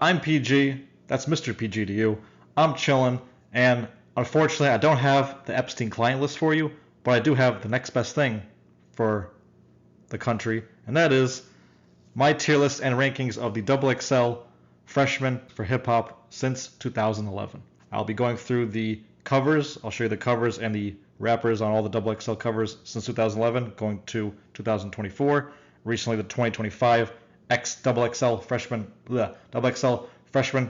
I'm PG, that's Mr. PG to you. I'm chillin', and unfortunately, I don't have the Epstein client list for you, but I do have the next best thing for the country, and that is my tier list and rankings of the XXL Freshman for hip hop since 2011. I'll be going through the covers. I'll show you the covers and the rappers on all the XXL covers since 2011, going to 2024. Recently, the 2025 XXL Freshman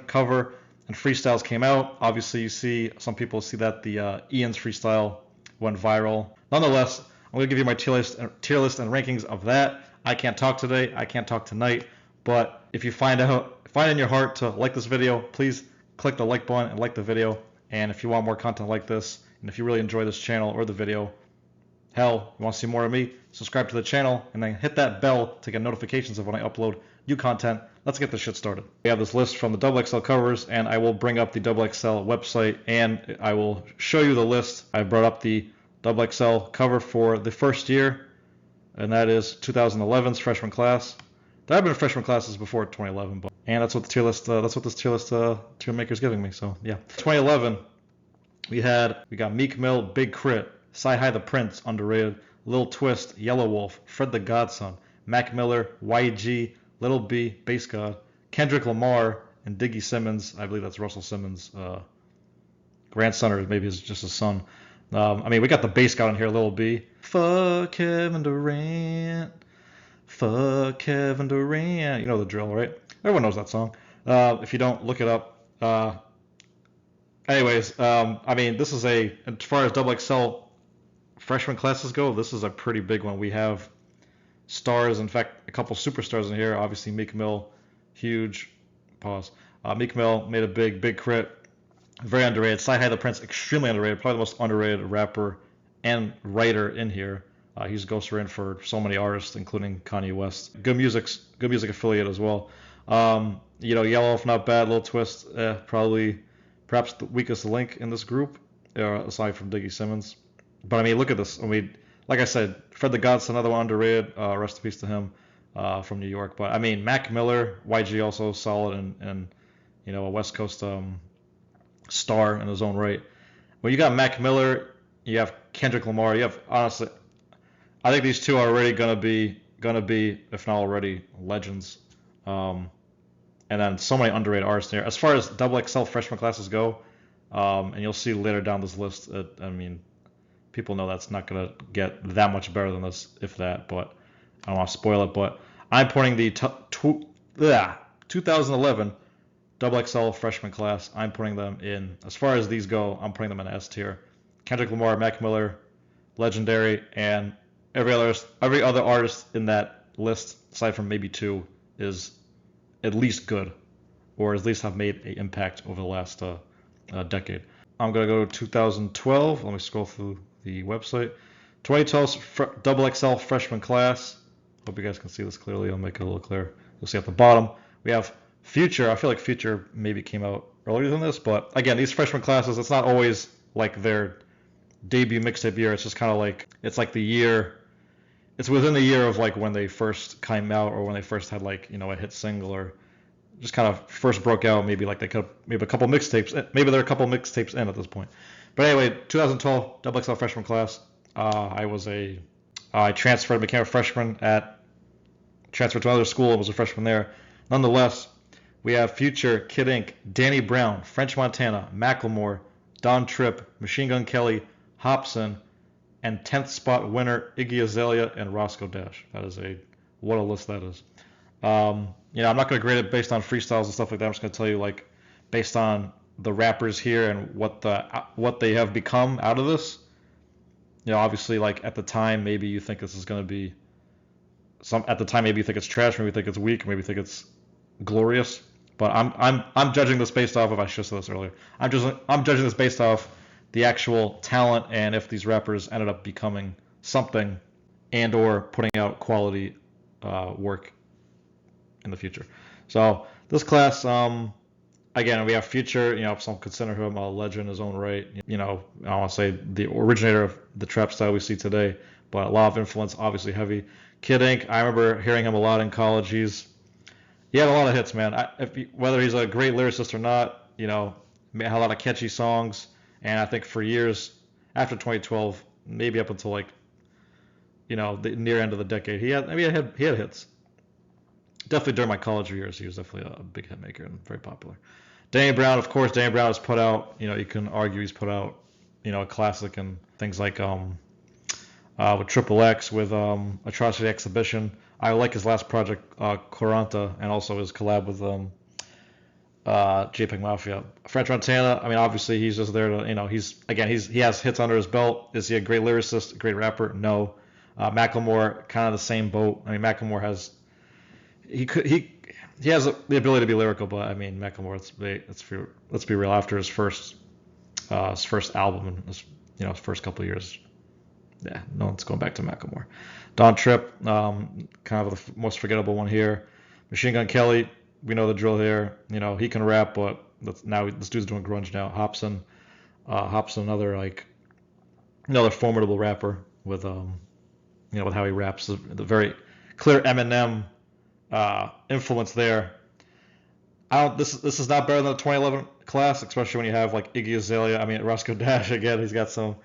cover and freestyles came out. Obviously, you see some people see that the Ian's freestyle went viral. Nonetheless, I'm going to give you my tier list and rankings of that. I can't talk today. I can't talk tonight. But if you find in your heart to like this video, please click the like button and like the video. And if you want more content like this, and if you really enjoy this channel or the video, hell, you want to see more of me, subscribe to the channel and then hit that bell to get notifications of when I upload new content. Let's get this shit started. We have this list from the XXL covers, and I will bring up the XXL website and I will show you the list. I brought up the XXL cover for the first year, and that is 2011's freshman class. There have been freshman classes before 2011, but and that's what the tier list. That's what this tier list tier maker is giving me. So yeah, 2011, we got Meek Mill, Big Crit, Sci-Hi the Prince, underrated, Lil Twist, Yellow Wolf, Fred the Godson, Mac Miller, YG, Little B, Bass God, Kendrick Lamar, and Diggy Simmons. I believe that's Russell Simmons' grandson, or maybe it's just his son. I mean, we got the Bass God in here, Little B. Fuck Kevin Durant. Fuck Kevin Durant. You know the drill, right? Everyone knows that song. If you don't, look it up. Anyways, I mean, this is as far as XXL freshman classes go, this is a pretty big one. We have stars, in fact, a couple superstars in here. Obviously, Meek Mill, huge. Pause. Meek Mill made a big crit. Very underrated. Sci-Hi the Prince, extremely underrated. Probably the most underrated rapper and writer in here. He's ghostwritten for so many artists, including Kanye West. Good music affiliate as well. Yellow Wolf, not bad. Little Twist, perhaps the weakest link in this group, aside from Diggy Simmons. But I mean, look at this. I mean, like I said, Fred the Godson, another one underrated. Rest in peace to him from New York. But I mean, Mac Miller, YG also solid and a West Coast star in his own right. When you got Mac Miller, you have Kendrick Lamar. You have, honestly, I think these two are already gonna be, if not already, legends. And then so many underrated artists here. As far as XXL freshman classes go, and you'll see later down this list, I mean, people know that's not going to get that much better than this, if that, but I don't want to spoil it. But I'm putting the 2011 XXL freshman class, I'm putting them in, as far as these go, I'm putting them in S tier. Kendrick Lamar, Mac Miller, legendary, and every other artist in that list, aside from maybe two, is at least good, or at least have made an impact over the last decade. I'm going to go to 2012. Let me scroll through the website. 2012 XXL freshman class. Hope you guys can see this clearly. I'll make it a little clearer. You'll see at the bottom. We have Future. I feel like Future maybe came out earlier than this, but again, these freshman classes, it's not always like their debut mixtape year. It's just kind of like, it's like the year, it's within the year of like when they first came out, or when they first had like, a hit single, or just kind of first broke out. Maybe like they could maybe a couple mixtapes. Maybe there are a couple mixtapes in at this point. But anyway, 2012 XXL freshman class. I transferred, became a freshman transferred to another school. I was a freshman there. Nonetheless, we have Future, Kid Ink, Danny Brown, French Montana, Macklemore, Don Tripp, Machine Gun Kelly, Hobson, and 10th spot winner Iggy Azalea and Roscoe Dash. What a list that is. I'm not going to grade it based on freestyles and stuff like that. I'm just going to tell you, like, based on the rappers here and what they have become out of this. Obviously, like, at the time, maybe you think this is going to be at the time, maybe you think it's trash, maybe you think it's weak, maybe you think it's glorious. But I'm judging this based off of, I should have said this earlier. I'm judging this based off the actual talent, and if these rappers ended up becoming something and or putting out quality work in the future. So this class, again, we have Future, some consider him a legend in his own right. I don't want to say the originator of the trap style we see today, but a lot of influence, obviously heavy. Kid Ink, I remember hearing him a lot in college. He had a lot of hits, man. Whether he's a great lyricist or not, had a lot of catchy songs. And I think for years after 2012, maybe up until like the near end of the decade, he had hits. Definitely during my college years, he was definitely a big hit maker and very popular. Danny Brown, of course, Danny Brown has put out. You can argue he's put out a classic and things like with Triple X with Atrocity Exhibition. I like his last project, Quaranta, and also his collab with JPEG Mafia. French Montana, I mean, obviously he's just there to, he has hits under his belt. Is he a great lyricist, a great rapper? No. Macklemore, kind of the same boat. I mean, Macklemore has he has the ability to be lyrical, but I mean, Macklemore, let's be real. After his first album and his first couple of years, yeah, no one's going back to Macklemore. Don Tripp, kind of the most forgettable one here. Machine Gun Kelly, we know the drill here. He can rap, but this dude's doing grunge now. Hopsin, another formidable rapper with with how he raps, the very clear Eminem influence there. This is not better than the 2011 class, especially when you have like Iggy Azalea. I mean, Roscoe Dash again. He's got some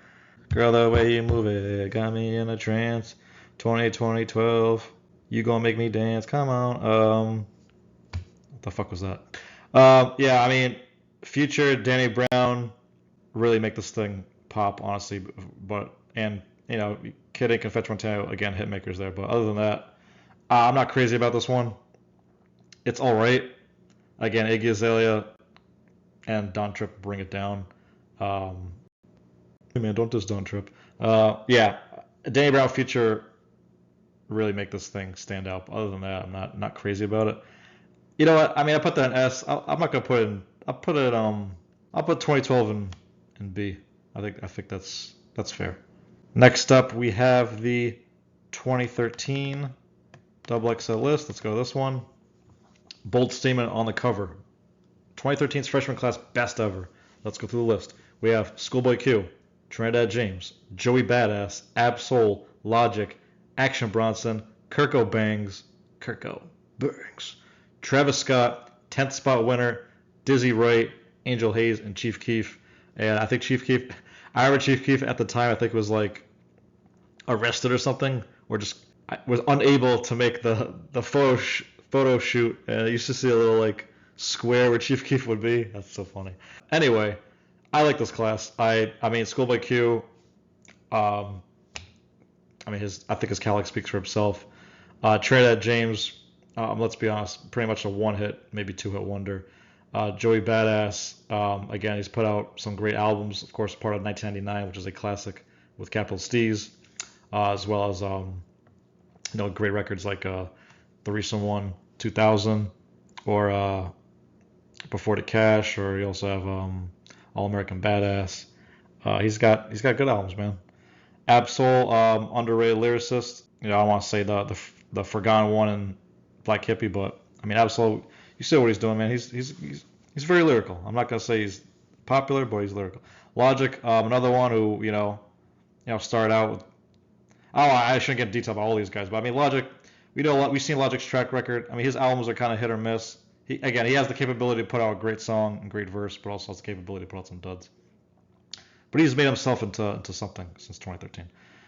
girl, the way you move it got me in a trance. 2012, you gonna make me dance? Come on. What the fuck was that? Yeah, I mean, Future, Danny Brown, really make this thing pop, honestly. And Kid Ink and Fetch Montano, again, hit makers there. But other than that, I'm not crazy about this one. It's all right. Again, Iggy Azalea and Don Tripp bring it down. Hey man, don't diss Don Tripp. Yeah, Danny Brown, Future really make this thing stand out. Other than that, I'm not crazy about it. You know what? I mean, I put that in S. I'm not gonna put it in. I'll put 2012 in B. I think that's fair. Next up, we have the 2013 XXL list. Let's go to this one. Bold statement on the cover. 2013's freshman class best ever. Let's go through the list. We have Schoolboy Q, Trinidad James, Joey Badass, Ab-Soul, Logic, Action Bronson, Kirko Bangs, Travis Scott, 10th spot winner, Dizzy Wright, Angel Hayes, and Chief Keef. And I think I remember Chief Keef at the time, I think was like arrested or something, or just was unable to make the photo shoot. And I used to see a little like square where Chief Keef would be. That's so funny. Anyway, I like this class. I mean, Schoolboy Q. I think his catalog speaks for himself. Trinidad James. Let's be honest, pretty much a one-hit, maybe two-hit wonder. Joey Badass. Again, he's put out some great albums. Of course, part of 1999, which is a classic with Capital Steez, as well as great records like the recent one, 2000, or Before the Cash, or you also have All American Badass. He's got good albums, man. Ab-Soul, underrated lyricist. I want to say the forgotten one in Black Hippie, but I mean, Ab-Soul, you see what he's doing, man. He's very lyrical. I'm not gonna say he's popular, but he's lyrical. Logic, another one who started out with. Oh, I shouldn't get detailed about all these guys, but I mean, Logic. We've seen Logic's track record. I mean, his albums are kind of hit or miss. He has the capability to put out a great song and great verse, but also has the capability to put out some duds. But he's made himself into something since 2013.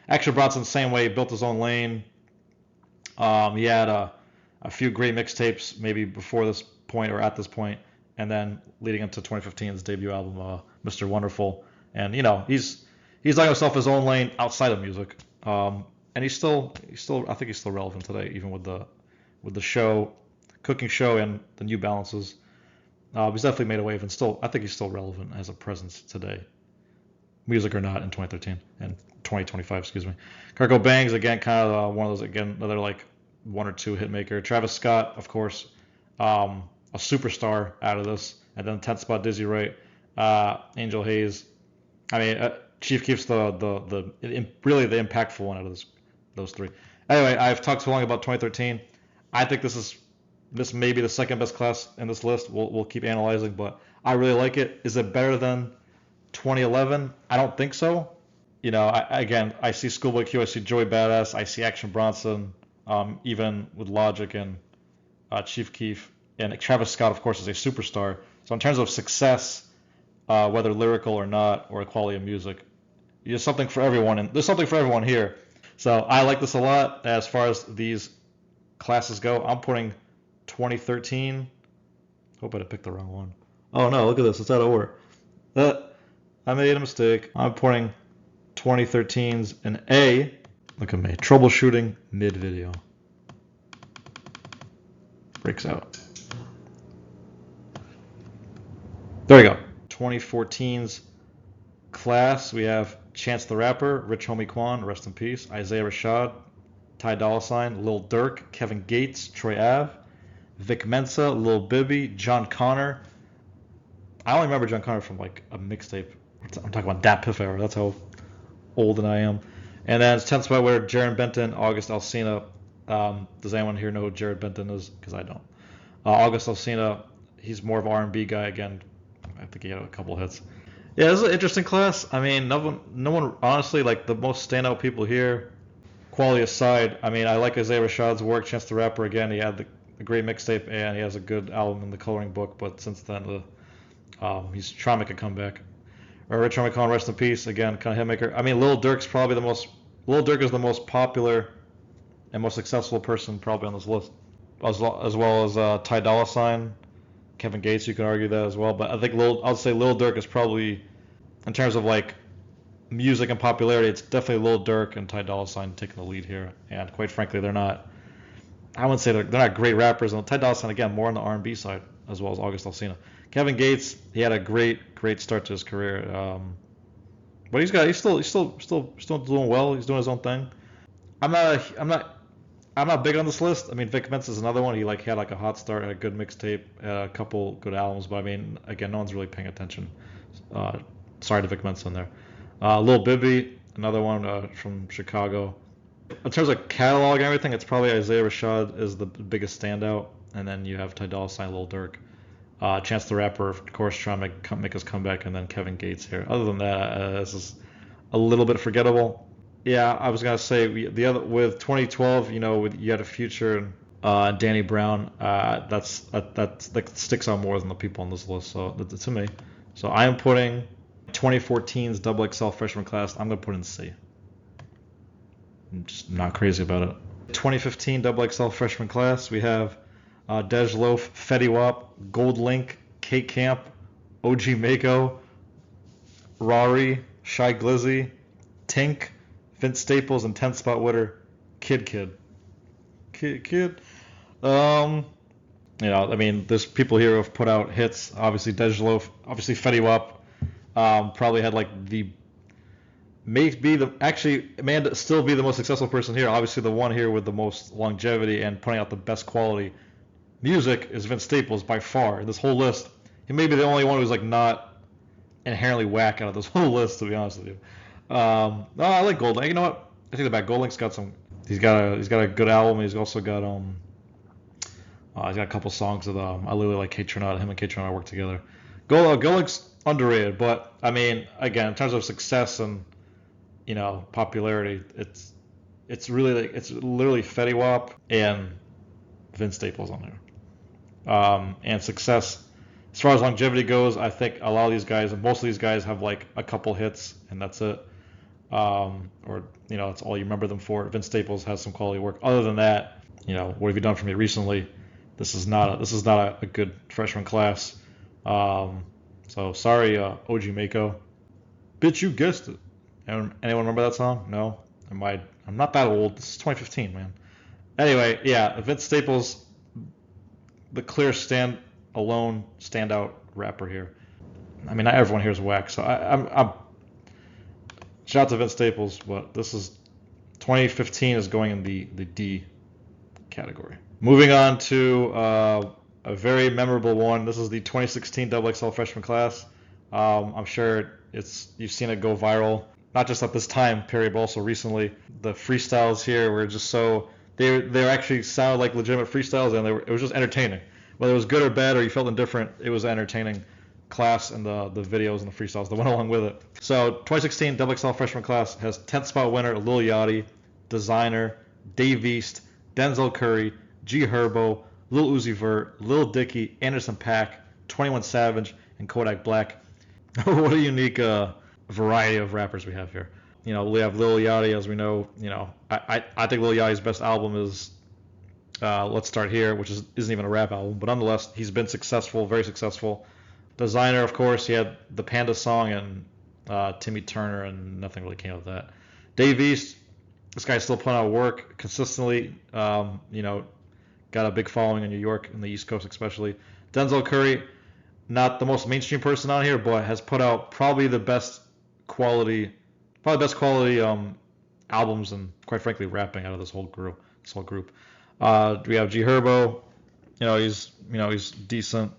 Action Bronson, same way, built his own lane. He had a few great mixtapes maybe before this point or at this point, and then leading into 2015's debut album, Mr. Wonderful. And he's letting himself his own lane outside of music. And he's still I think he's still relevant today, even with the show, cooking show, and the New Balances. He's definitely made a wave, and I think he's still relevant as a presence today, music or not, in 2013 and 2025, excuse me. Kirko Bangs, again, kind of one of those, again, another like one or two hit maker. Travis Scott, of course, a superstar out of this, and then 10th spot Dizzy Wright, Angel Hayes. I mean, Chief Keef's really the impactful one out of those three. Anyway, I've talked too long about 2013. I think this may be the second best class in this list. We'll keep analyzing, but I really like it. Is it better than 2011? I don't think so. I see Schoolboy Q, I see Joey Badass, I see Action Bronson, even with Logic and Chief Keef, and Travis Scott, of course, is a superstar. So in terms of success, whether lyrical or not, or quality of music, there's something for everyone, and there's something for everyone here. So I like this a lot. As far as these classes go, I'm putting 2013. Hope I didn't pick the wrong one. Oh no, look at this. It's out of order. I made a mistake. I'm putting 2013's an A. Look at me. Troubleshooting mid-video. Breaks out. There we go. 2014's class, we have Chance the Rapper, Rich Homie Quan, rest in peace, Isaiah Rashad, Ty Dolla $ign, Lil Durk, Kevin Gates, Troy Ave, Vic Mensa, Lil Bibby, John Connor. I only remember John Connor from like a mixtape. I'm talking about Dat Piff era. That's how old I am. And then 10th spot winner, Jared Benton, August Alsina. Does anyone here know who Jared Benton is? Because I don't. August Alsina, he's more of an R&B guy again. I think he had a couple hits. Yeah, this is an interesting class. I mean, no one honestly, like the most standout people here, quality aside. I mean, I like Isaiah Rashad's work. Chance the Rapper again. He had the great mixtape and he has a good album in the Coloring Book. But since then, he's trying to make a comeback. Or Rich Homie Con, rest in peace. Again, kind of hitmaker. I mean, Lil Durk is the most popular and most successful person probably on this list, as well as Ty Dolla $ign, Kevin Gates. You can argue that as well, but I think I'd say Lil Durk is probably, in terms of like music and popularity, it's definitely Lil Durk and Ty Dolla $ign taking the lead here. And quite frankly, they're not. I wouldn't say they're not great rappers. And Ty Dolla $ign again more on the R&B side, as well as August Alsina. Kevin Gates, he had a great start to his career. But he's still doing well. He's doing his own thing. I'm not big on this list. I mean, Vic Mensa is another one. He had a hot start, had a good mixtape, had a couple good albums. But I mean, again, no one's really paying attention. Sorry to Vic Mensa in there. Lil Bibby, another one from Chicago. In terms of catalog and everything, it's probably Isaiah Rashad is the biggest standout, and then you have Ty Dolla $ign, Lil Durk. Chance the Rapper, of course, trying to make his comeback, and then Kevin Gates here. Other than that, this is a little bit forgettable. Yeah, I was gonna say with 2012, you had a Future and Danny Brown. That sticks out more than the people on this list. So to me, so I am putting 2014's XXL Freshman class. I'm gonna put in C. I'm just not crazy about it. 2015 XXL Freshman class, we have Dej Loaf, Fetty Wap, Gold Link, Kate Camp, OG Mako, Rari, Shy Glizzy, Tink, Vince Staples, and 10th spot winner, Kid. I mean, there's people here who have put out hits. Obviously, Dej Loaf, obviously Fetty Wap, probably had may still be the most successful person here. Obviously, the one here with the most longevity and putting out the best quality music is Vince Staples by far. In this whole list, he may be the only one who's not inherently whack out of this whole list, to be honest with you. No, I like Gold Link. You know what? I take it back. Gold Link's got some. He's got a good album. He's also got he's got a couple songs with I really like Kate Trinata. Him and Kate Trinata work together. Gold Link's underrated, but I mean, again, in terms of success and popularity, it's literally Fetty Wap and Vince Staples on there. And success, as far as longevity goes, I think a lot of these guys, and most of these guys, have a couple hits and that's it. That's all you remember them for. Vince Staples has some quality work. Other than that, what have you done for me recently? This is not a good freshman class. So sorry, OG Mako. Bitch, you guessed it. Anyone remember that song? No? I'm not that old. This is 2015, man. Anyway, yeah, Vince Staples, the clear standout rapper here. I mean, not everyone here is whack, so I'm shout out to Vince Staples, but this is 2015 is going in the D category. Moving on to a very memorable one. This is the 2016 XXL Freshman class. I'm sure you've seen it go viral, not just at this time period, but also recently. The freestyles here were just so they actually sounded like legitimate freestyles, and it was just entertaining. Whether it was good or bad or you felt indifferent, it was entertaining class, and the videos and the freestyles that went along with it. So 2016 XXL Freshman class has 10th spot winner Lil Yachty, Designer, Dave East, Denzel Curry, G Herbo, Lil Uzi Vert, Lil Dicky, Anderson .Paak, 21 Savage, and Kodak Black. What a unique variety of rappers we have here. We have Lil Yachty, as we know. I think Lil Yachty's best album is Let's Start Here, which isn't even a rap album, but nonetheless, he's been successful, very successful. Designer, of course, he had the Panda song and Timmy Turner, and nothing really came of that. Dave East, this guy's still putting out work consistently. Got a big following in New York, in the East Coast especially. Denzel Curry, not the most mainstream person on here, but has put out probably best quality albums and, quite frankly, rapping out of this whole group. We have G Herbo. He's decent.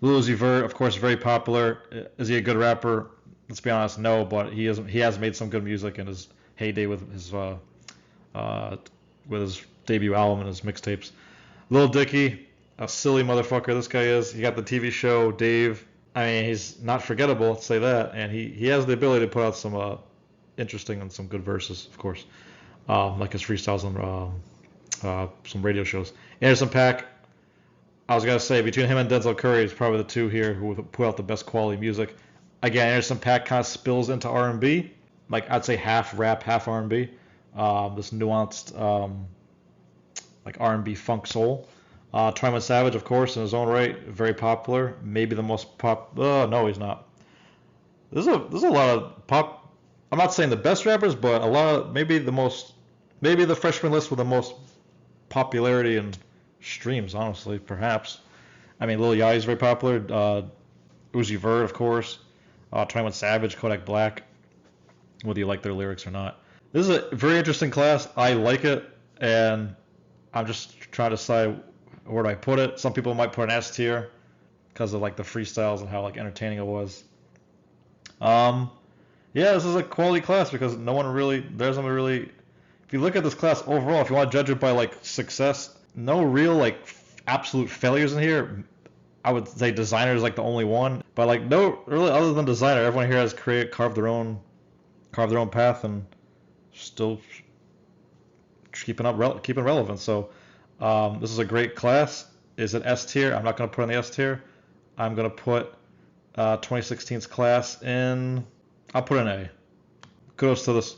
Lil Uzi Vert, of course, very popular. Is he a good rapper? Let's be honest, no. But he has made some good music in his heyday with his debut album and his mixtapes. Lil Dicky, a silly motherfucker this guy is. He got the TV show Dave. I mean, he's not forgettable, let's say that. And he has the ability to put out some interesting and some good verses, of course, like his freestyles on some radio shows. Anderson .Paak, I was gonna say between him and Denzel Curry is probably the two here who put out the best quality music. Again, Anderson .Paak kind of spills into R&B, like I'd say half rap, half R&B. This nuanced like R&B funk soul. 21 Savage, of course, in his own right, very popular. Maybe the most no, he's not. There's a lot of pop. I'm not saying the best rappers, but a lot of maybe the freshman list with the most popularity and streams, honestly, perhaps. I mean, Lil Yachty's very popular. Uzi Vert, of course. 21 Savage, Kodak Black. Whether you like their lyrics or not. This is a very interesting class. I like it, and I'm just trying to decide where do I put it. Some people might put an S tier because of like the freestyles and how like entertaining it was. Yeah, this is a quality class because there isn't really. If you look at this class overall, if you want to judge it by like success, no real like absolute failures in here. I would say Designer is like the only one, but like no really other than Designer, everyone here has carved their own path and still keeping relevant. So this is a great class. Is it S tier? I'm not going to put in the S tier. I'm going to put 2016's class in. I'll put in A. Kudos to this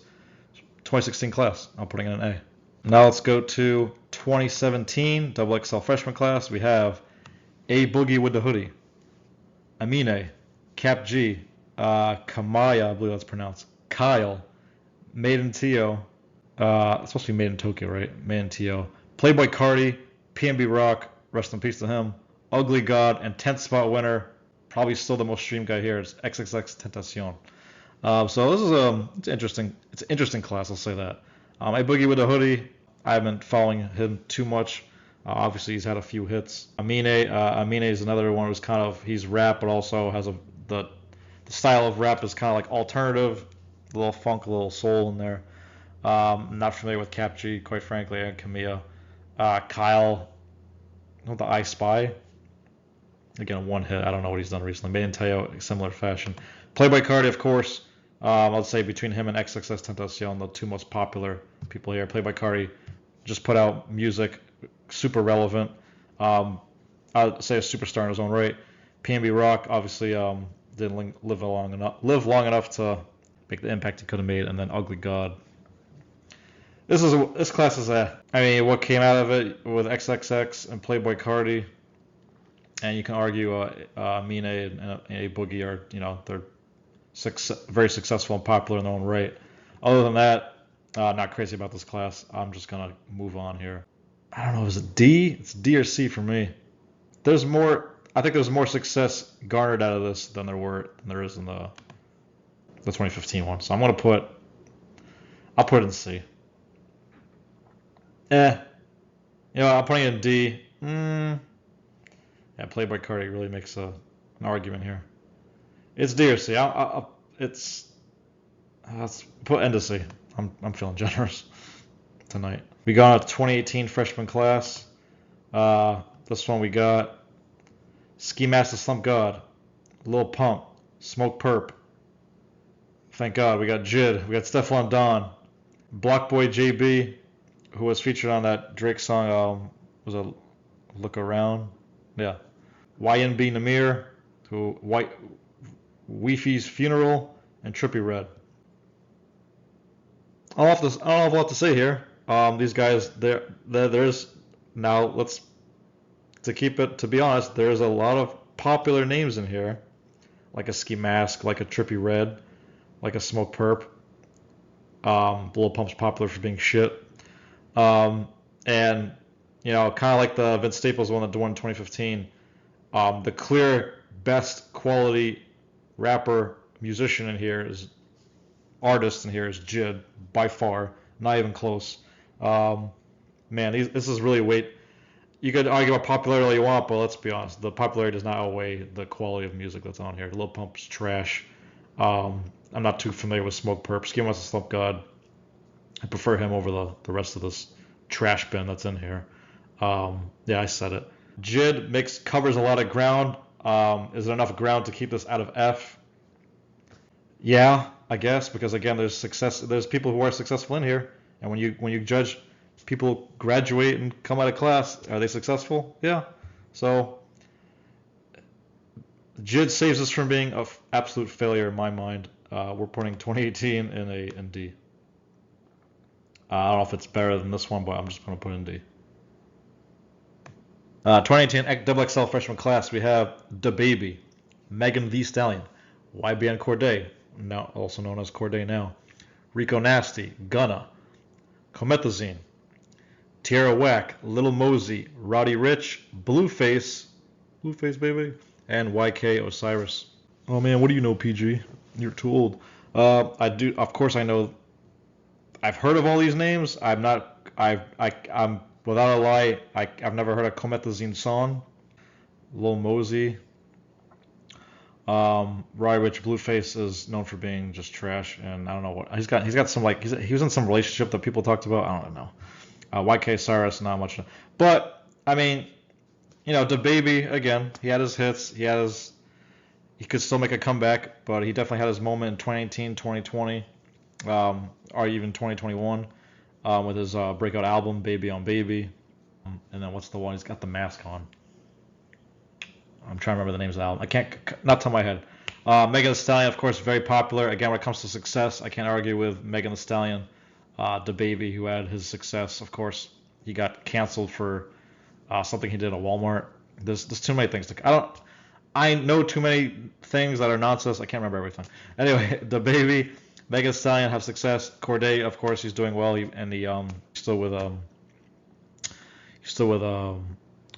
2016 class. I'm putting in an A. Now let's go to 2017 XXL Freshman class. We have A Boogie with the Hoodie, Amine, Cap G, Kamaya, I believe that's pronounced, Kyle, Made in Tio, it's supposed to be Made in Tokyo, right? Made in Tio, Playboy Cardi, PNB Rock, rest in peace to him, Ugly God, and 10th spot winner, probably still the most streamed guy here, is XXX Tentacion. So this is it's interesting. It's an interesting class, I'll say that. A Boogie with a Hoodie, I haven't been following him too much. Obviously, he's had a few hits. Amine is another one who's he's rap, but also has the style of rap is kind of like alternative, a little funk, a little soul in there. I'm not familiar with Cap G, quite frankly, and Camilla. Kyle, the I Spy. Again, one hit. I don't know what he's done recently. Made in Teo, similar fashion. Playboy Cardi, of course. I'll say between him and XXX Tentacion, the two most popular people here. Playboy Cardi just put out music, super relevant. I'd say a superstar in his own right. PNB Rock obviously didn't live long enough to make the impact he could have made. And then Ugly God. This class is what came out of it with XXX and Playboy Cardi, and you can argue Amine and A Boogie are they're very successful and popular in their own right. Other than that, not crazy about this class. I'm just gonna move on here. I don't know, is it D? It's D or C for me. I think there's more success garnered out of this than there is in the 2015 one. So I'll put it in C. I'm putting it in D. Yeah, Playboy Cardi really makes an argument here. It's D or C. Let's put N to C. I'm feeling generous tonight. We got a 2018 freshman class. This one we got Ski Master Slump God, Lil Pump, Smoke Perp. Thank God. We got Jid. We got Stefflon Don, Block Boy JB, who was featured on that Drake song. Was Look around. Yeah. YNB Namir, to White Weefy's Funeral, and Trippy Red. I don't have a lot to say here. These guys, there's now to keep it, to be honest, there's a lot of popular names in here, like a Ski Mask, like a Trippy Red, like a Smoke Perp. Blow Pump's popular for being shit. And kind of like the Vince Staples one that won in 2015. The clear best quality rapper musician in here is artist in here is Jid by far, not even close. Man, this is really weight. You could argue about popularity all you want, but let's be honest, the popularity does not outweigh the quality of music that's on here. Lil Pump's trash. I'm not too familiar with Smoke Perp. Ski Mask the Slump God. I prefer him over the rest of this trash bin that's in here. Yeah, I said it. Jid covers a lot of ground. Is there enough ground to keep this out of F? Yeah, I guess, because again, there's people who are successful in here, and when you judge people graduate and come out of class, are they successful? Yeah. So Jid saves us from being an absolute failure in my mind. We're putting 2018 in D. I don't know if it's better than this one, but I'm just going to put it in D. 2018 XXL Freshman class, we have DaBaby, Megan Thee Stallion, YBN Cordae, now also known as Cordae now, Rico Nasty, Gunna, Comethazine, Tierra Whack, Lil Mosey, Roddy Ricch, Blueface baby, and YK Osiris. Oh man, what do you know, PG? You're too old. Of course I know. I've heard of all these names. I'm without a lie, I've never heard a Comethazine song. Lil Mosey. Roddy Ricch, Blueface is known for being just trash, and I don't know what he's got some he was in some relationship that people talked about. I don't know. YK Cyrus, not much, but I mean, DaBaby again. He had his hits. He could still make a comeback, but he definitely had his moment in 2018, 2020, or even 2021, with his breakout album Baby on Baby. And then what's the one? He's got the mask on. I'm trying to remember the names of the album. I can't, not top of my head. Megan Thee Stallion, of course, very popular. Again, when it comes to success, I can't argue with Megan Thee Stallion. DaBaby, who had his success, of course, he got canceled for something he did at Walmart. There's too many things I know too many things that are nonsense. I can't remember everything. Anyway, DaBaby, Megan Thee Stallion have success. Cordae, of course, he's doing well, he's still with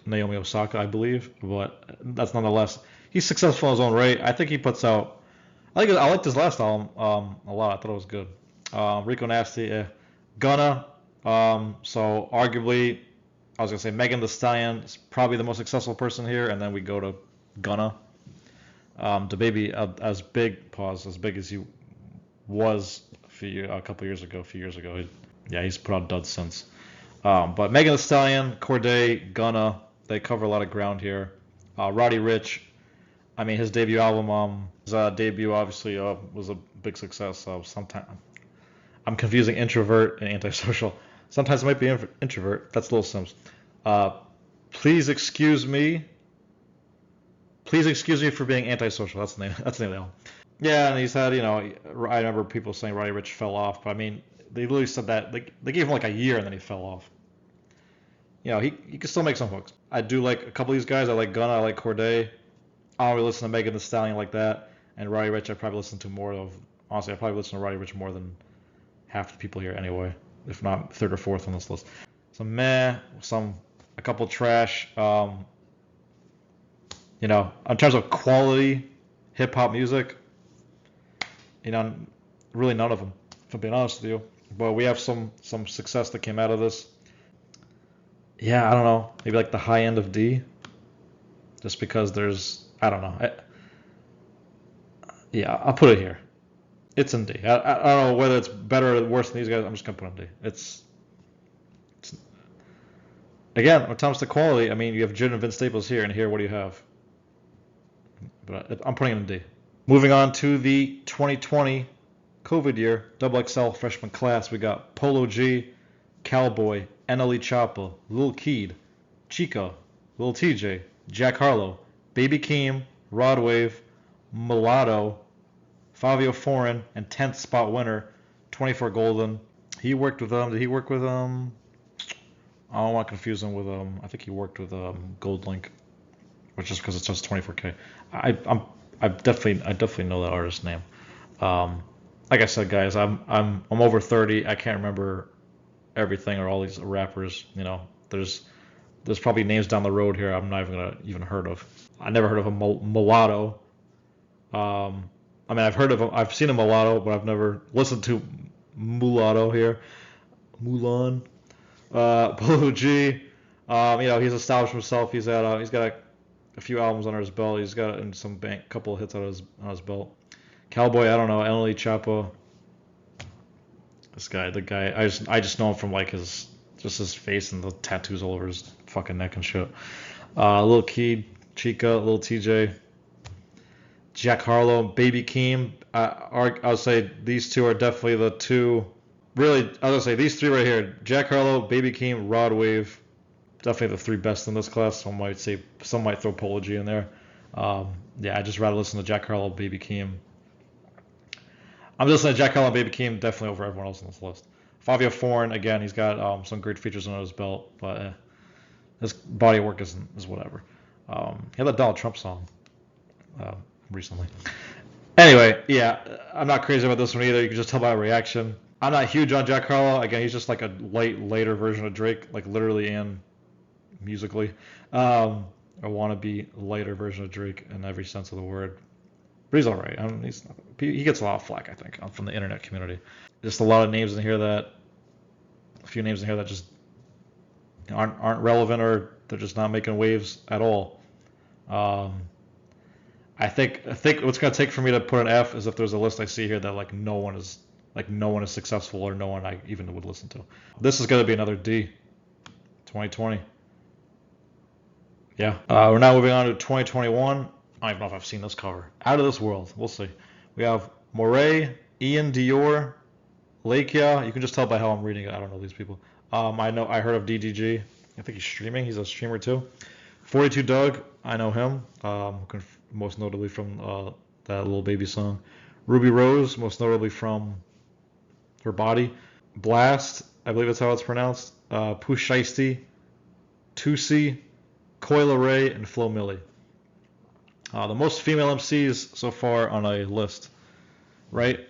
Naomi Osaka, I believe, but that's nonetheless, he's successful in his own right. I think he puts out. I liked his last album a lot. I thought it was good. Rico Nasty, Gunna. So arguably, I was gonna say Megan Thee Stallion is probably the most successful person here, and then we go to Gunna. DaBaby, as big as he was a few years ago. He's put out duds since. But Megan Thee Stallion, Cordae, Gunna, they cover a lot of ground here. Roddy Ricch, I mean, his debut album, obviously was a big success. So sometimes I'm confusing introvert and antisocial. Sometimes it might be introvert. That's Lil Sims. Please excuse me for being antisocial. That's the name of the album. Yeah, and he's had, I remember people saying Roddy Ricch fell off, but I mean, they literally said that they gave him like a year and then he fell off. He can still make some hooks. I do like a couple of these guys. I like Gunna, I like Cordae. I don't really listen to Megan Thee Stallion like that. And Roddy Ricch, I probably listen to more of. Honestly, I probably listen to Roddy Ricch more than half the people here anyway, if not third or fourth on this list. A couple trash. In terms of quality hip hop music, really none of them, if I'm being honest with you. But we have some success that came out of this. Yeah, I don't know. Maybe like the high end of D. Just because I don't know. I'll put it here. It's in D. I don't know whether it's better or worse than these guys. I'm just going to put it in D. It's again, when it comes to quality, I mean, you have Jid and Vince Staples here, and here, what do you have? But I'm putting it in D. Moving on to the 2020 COVID year, XXL Freshman class, we got Polo G, Cowboy, NLE Choppa, Lil Keed, Chica, Lil TJ, Jack Harlow, Baby Keem, Rod Wave, Mulatto, Fabio Foreign, and 10th spot winner, 24 Golden. He worked with Did he work with I don't want to confuse him with I think he worked with Gold Link, which is because it's just 24K. I definitely know that artist's name. Like I said, guys, I'm over 30. I can't remember everything or all these rappers. You know, there's probably names down the road here I'm not even gonna even heard of. I never heard of a Mulatto. I mean, I've heard of him. I've seen a Mulatto, but I've never listened to Mulatto here. Mulan. Blue G. You know, he's established himself. He's got a few albums under his belt. He's got some couple of hits on his belt. Cowboy, I don't know. Emily Chapo. The guy. I just know him from like his face and the tattoos all over his fucking neck and shit. Lil Key, Chica, Lil TJ, Jack Harlow, Baby Keem. I would say these two are definitely the two. Really, I was gonna say these three right here: Jack Harlow, Baby Keem, Rod Wave. Definitely the three best in this class. Some might throw Polo G in there. Yeah, I just rather listen to Jack Harlow, Baby Keem. I'm just listening to Jack Harlow, Baby Keem definitely over everyone else on this list. Fabio Foreign, again, he's got some great features under his belt, but his body of work is whatever. He had that Donald Trump song recently. Anyway, yeah, I'm not crazy about this one either. You can just tell by a reaction. I'm not huge on Jack Harlow. Again, he's just like a later version of Drake, like literally and musically. A wannabe lighter version of Drake in every sense of the word. But he's all right. He gets a lot of flack, I think, from the internet community. Just a lot of names in here a few names in here that just aren't relevant, or they're just not making waves at all. I think what's gonna take for me to put an F is if there's a list I see here that like no one is successful, or no one I even would listen to. This is gonna be another D. 2020. Yeah. We're now moving on to 2021. I don't even know if I've seen this cover. Out of this world. We'll see. We have Moray, Ian Dior, Lakia. You can just tell by how I'm reading it. I don't know these people. I heard of DDG. I think he's streaming. He's a streamer too. 42 Doug. I know him. Most notably from that Lil Baby song. Ruby Rose, most notably from her body. Blast, I believe that's how it's pronounced. Pooh Shiesty, Tusi, Coil Ray, and Flo Milli. The most female MCs so far on a list, right?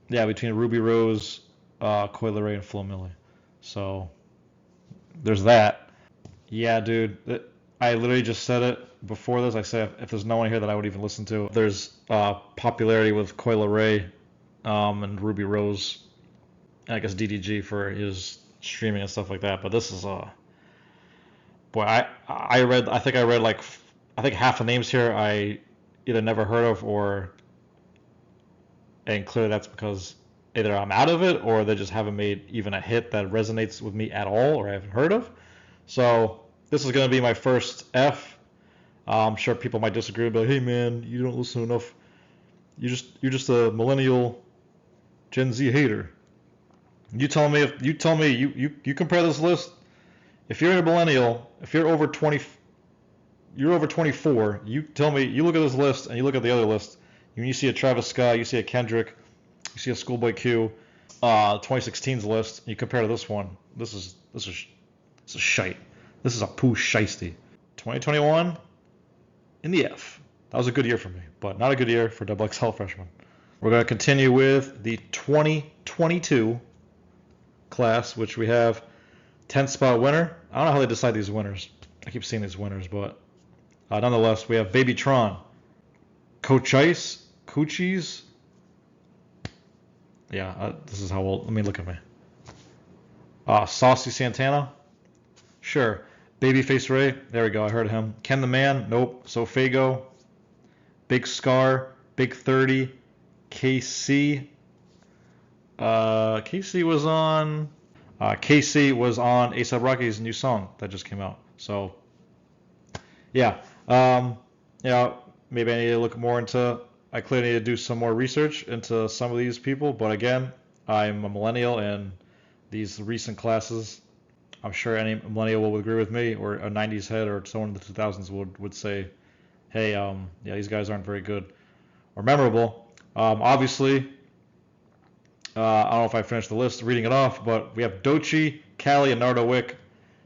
Yeah, between Ruby Rose, Coil Ray, and Flo Milli. So there's that. Yeah, dude. I literally just said it before this. I said if there's no one here that I would even listen to. There's popularity with Coil Ray and Ruby Rose, and I guess DDG for his streaming and stuff like that. But this is boy, I think I read half the names here I either never heard of, and clearly that's because either I'm out of it or they just haven't made even a hit that resonates with me at all, or I haven't heard of. So this is going to be my first F. I'm sure people might disagree, but hey man, you don't listen enough. You're just a millennial Gen Z hater. You compare this list. If you're a millennial, if you're over 24, you tell me, you look at this list and you look at the other list, when you see a Travis Scott, you see a Kendrick, you see a Schoolboy Q, 2016's list, and you compare to this one, this is shite. This is a Pooh Shiesty. 2021 in the F. That was a good year for me, but not a good year for XXL Freshman. We're going to continue with the 2022 class, which we have 10th spot winner. I don't know how they decide these winners. I keep seeing these winners, but nonetheless, we have Baby Tron, Coach Ice, Coochies. Yeah, this is how old. Let me look at me. Saucy Santana. Sure. Babyface Ray. There we go. I heard of him. Ken the Man. Nope. Sofago. Big Scar. Big 30. KC. KC was on A$AP Rocky's new song that just came out. So, yeah. Maybe I need to look more into. I clearly need to do some more research into some of these people. But again, I'm a millennial, and these recent classes I'm sure any millennial will agree with me, or a 90s head or someone in the 2000s would say, hey, yeah, these guys aren't very good or memorable. Obviously, I don't know if I finished the list reading it off, but we have Doechii, Kali, and Nardo Wick.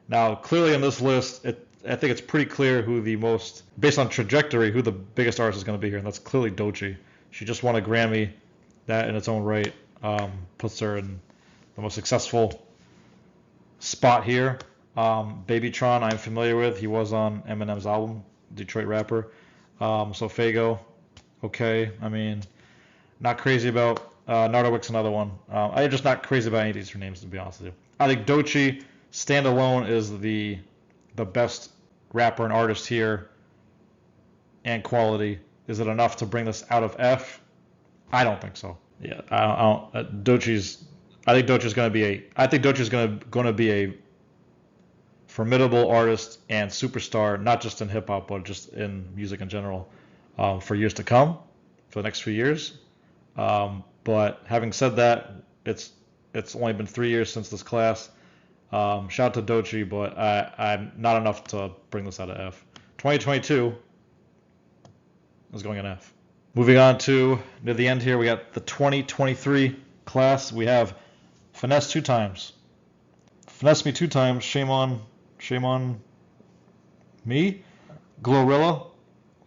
Now, clearly in this list, I think it's pretty clear who the most, based on trajectory, who the biggest artist is going to be here, and that's clearly Doechii. She just won a Grammy. That in its own right puts her in the most successful spot here. Babytron, I'm familiar with. He was on Eminem's album, Detroit rapper. So Fago, okay. I mean, not crazy about Nardo Wick's another one. I'm just not crazy about any of these two names, to be honest with you. I think Doechii standalone is the best rapper and artist here, and quality. Is it enough to bring this out of F? I don't think so. Yeah, I think Doechii's going to be a formidable artist and superstar, not just in hip hop, but just in music in general, for years to come, for the next few years. But having said that, it's only been 3 years since this class. Shout out to Doechii, but I'm not enough to bring this out of F. 2022 is going in F. Moving on to near the end here, we got the 2023 class. We have Finesse 2 times. Finesse me 2 times. Shame on me. Glorilla,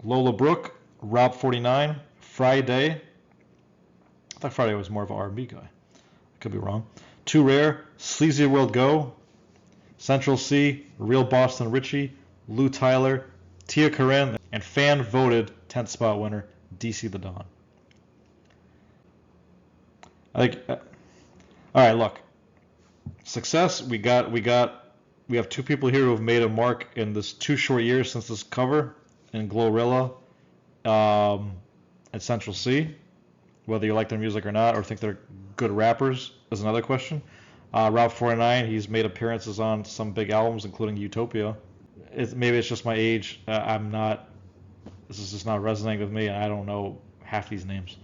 Lola Brooke, Rob 49, Friday. I thought Friday was more of an R&B guy. I could be wrong. Too Rare, Sleazy World Go, Central C, Real Boston Richie, Lou Tyler, Tia Corinne, and fan voted 10th spot winner DC the Don. All right, look. Success. We have 2 people here who have made a mark in this 2 short years since this cover, in Glorilla, and Central C. Whether you like their music or not, or think they're good rappers, is another question. Rob 49, he's made appearances on some big albums, including Utopia. Maybe it's just my age. This is just not resonating with me, and I don't know half these names.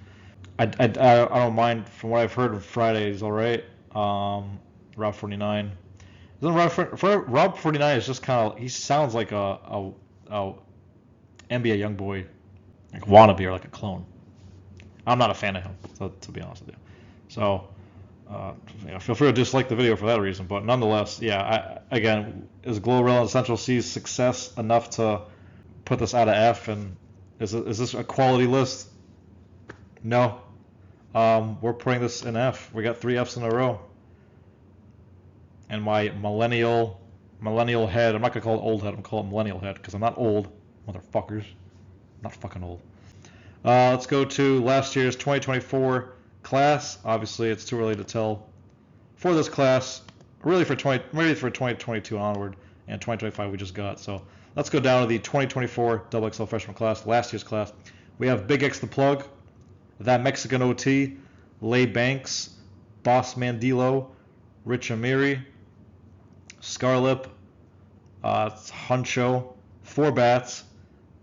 I don't mind. From what I've heard, Friday is all right. Rob 49. Rob 49 is just kind of, he sounds like a NBA YoungBoy, like wannabe, or like a clone. I'm not a fan of him, to be honest with you. So, feel free to dislike the video for that reason. But nonetheless, yeah. Again, is Glorilla and Central C's success enough to put this out of F? And is this a quality list? No. We're putting this in F. We got 3 Fs in a row. And my millennial head, I'm not gonna call it old head, I'm gonna call it millennial head, because I'm not old, motherfuckers. I'm not fucking old. Let's go to last year's 2024 class. Obviously, it's too early to tell for this class. Really for 2022 onward, and 2025 we just got. So let's go down to the 2024 XXL Freshman class, last year's class. We have Big X the Plug, That Mexican OT, Lay Banks, Boss Mandilo, Rich Amiri, Scarlip, Huncho, 4 Bats,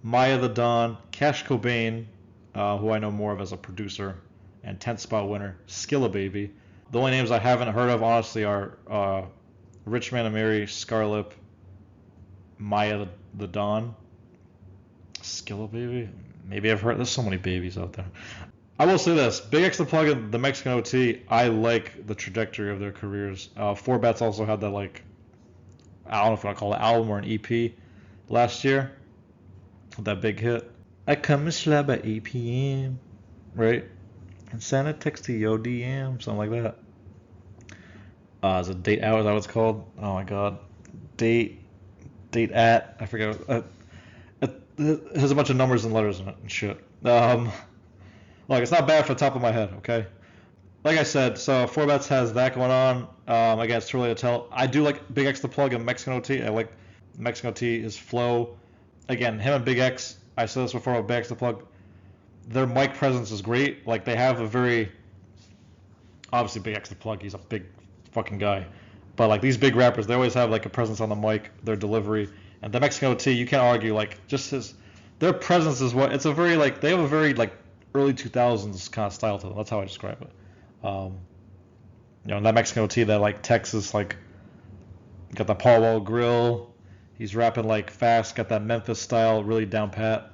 Maya the Don, Cash Cobain, who I know more of as a producer, and 10th spot winner, Skilla Baby. The only names I haven't heard of, honestly, are Rich Man Amiri, Scarlip, Maya the Don, Skilla Baby. Maybe I've heard. There's so many babies out there. I will say this: Big X the Plug and the Mexican OT. I like the trajectory of their careers. 4 Bats also had that, like, I don't know if I call it an album or an EP last year. That big hit. I come and slap at 8 p.m. Right? And send a text to your DM, something like that. Is it Date Out? Is that what it's called? Oh my god. Date at. I forget. It has a bunch of numbers and letters in it and shit. Look, it's not bad for the top of my head, okay? Like I said, so 4 Bats has that going on. Again, it's too early to tell. I do like Big X the Plug and Mexican OT. I like Mexican OT, his flow. Again, him and Big X, I said this before about Big X the Plug, their mic presence is great. Like, they have a very, obviously Big X the Plug, he's a big fucking guy. But like these big rappers, they always have like a presence on the mic, their delivery. And the Mexican OT, you can't argue, like, just their presence is what, it's a very, like, they have a very, like, early 2000s kind of style to them. That's how I describe it. That Mexican OT, that, like, Texas, like, Got the Paul Wall grill. He's rapping like fast. Got that Memphis style, really down pat.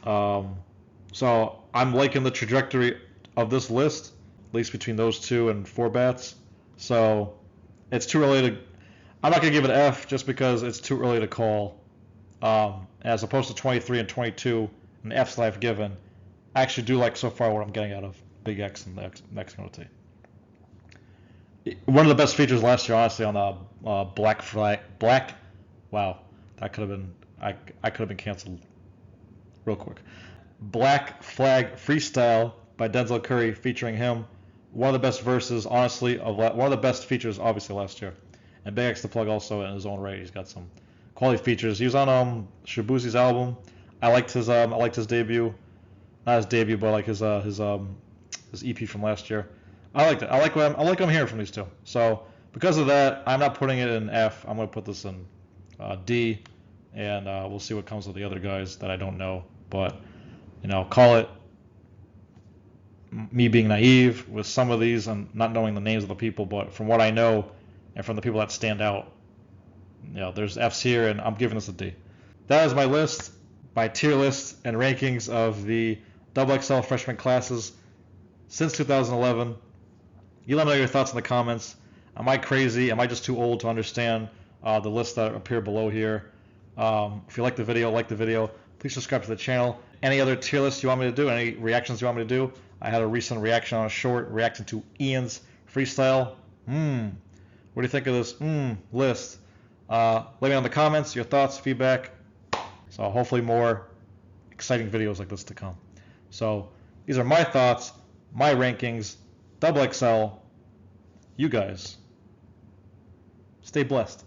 So I'm liking the trajectory of this list, at least between those two and 4Bats. So it's too early to. I'm not gonna give it an F just because it's too early to call. As opposed to 23 and 22 and the F's that I've given, I actually do like so far what I'm getting out of Big X and the Mexican OT. One of the best features last year, honestly, on the Black. Wow, that could have been. I could have been canceled real quick. Black Flag Freestyle by Denzel Curry featuring him. One of the best verses, honestly, one of the best features, obviously, last year. And Big X the Plug also in his own right. He's got some quality features. He was on Shabuzi's album. I liked his debut, not his debut, but like his EP from last year. I liked it. I like what I'm hearing from these two. So because of that, I'm not putting it in F. I'm gonna put this in D, and we'll see what comes with the other guys that I don't know. But call it me being naive with some of these and not knowing the names of the people. But from what I know and from the people that stand out, there's F's here, and I'm giving this a D. That is my list, my tier list and rankings of the XXL freshman classes since 2011. You let me know your thoughts in the comments. Am I crazy? Am I just too old to understand the lists that appear below here? If you like the video, please subscribe to the channel. Any other tier lists you want me to do? Any reactions you want me to do? I had a recent reaction on a short reacting to Ian's freestyle. What do you think of this list? Let me know in the comments your thoughts, feedback. So hopefully more exciting videos like this to come. So these are my thoughts, my rankings, XXL. You guys stay blessed.